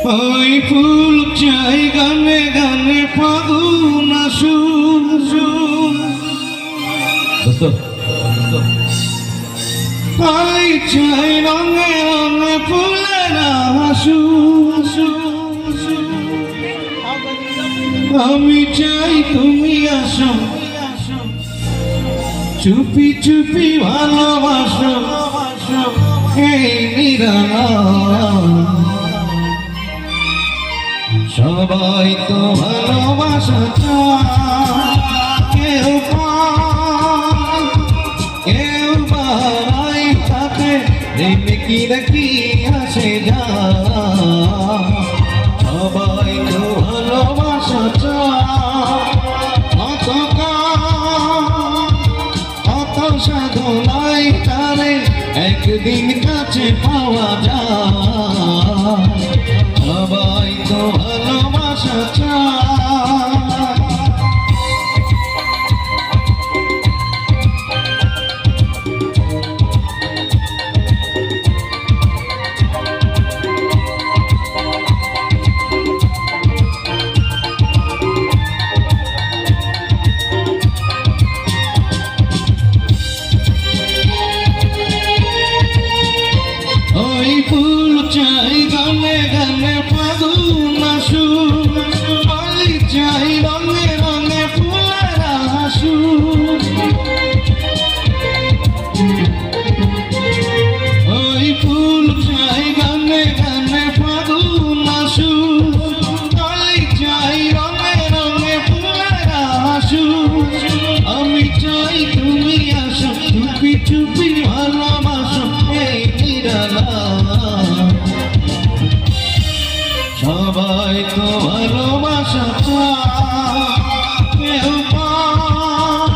ওই ফুল চাই গানে গানে ফাগুন আসুক, তাই চাই রঙে রঙে ফুলেরা হাসুক। আমি চাই তুমি আসো, চুপি চুপি ভালোবাসো এই নিরালা। সবাই তো ভালোবাসা চায়, কেউ পায় কেউ বাড়ায়, তাতে কি নাকি আসে যায়। সবাই তো ভালোবাসা চায়, কত সাধনায় তারে একদিন কাছে পাওয়া যায়। সবাই তো ভালোবাসা চায়। ওই ফুল চাই গানে গানে ফাগুন আসুক, ওই চাই রঙে রঙে ফুলেরা হাসুক। ওই ফুল চাই গানে গানে ফাগুন আসুক, ওই চাই রঙে রঙে ফুলেরা হাসুক। আমি চাই তুমি আসো, চুপি চুপি ভালোবাসো এই নিরালা। সবাই তো ভালোবাসা চায়, কেউ পায়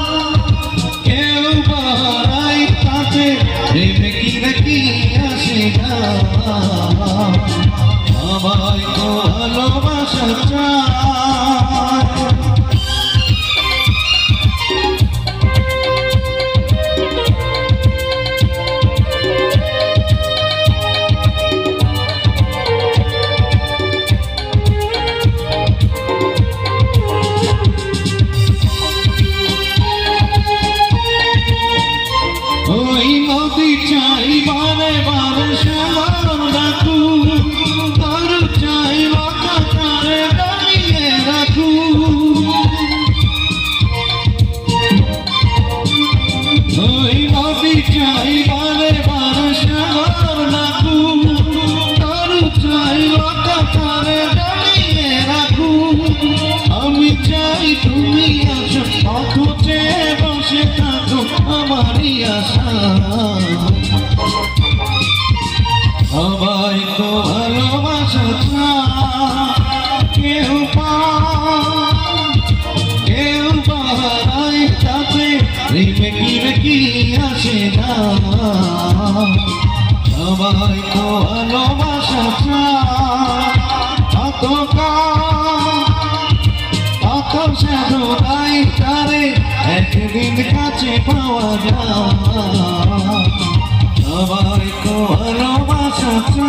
কেউ বাড়ায়, তাতে প্রেমে কি নাকি আসে যায়। সবাই তো ভালোবাসা চায়। ওই নদী চাই বারে বারে শ্যামার ডাকু, তার চাই মাথা তারে দাঁড়িয়ে রাখু। ওই নদী চাই বারে বারে শ্যামার ডাকু, তার চাই মাথা তারে দাঁড়িয়ে রাখু। আমি চাই তুমি আসো, কত চেয়ে বসে থাকো আমারই আশা। সবাই তো ভালোবাসা চায়, কেউ পায় কেউ বাড়ায়, তাতে প্রেমে কি আসে না। সবাই তো ভালোবাসা চায়, কত সাধনায় তারে একদিন কাছে পাওয়া যায়। সবাই তো ভালোবাসা চায়।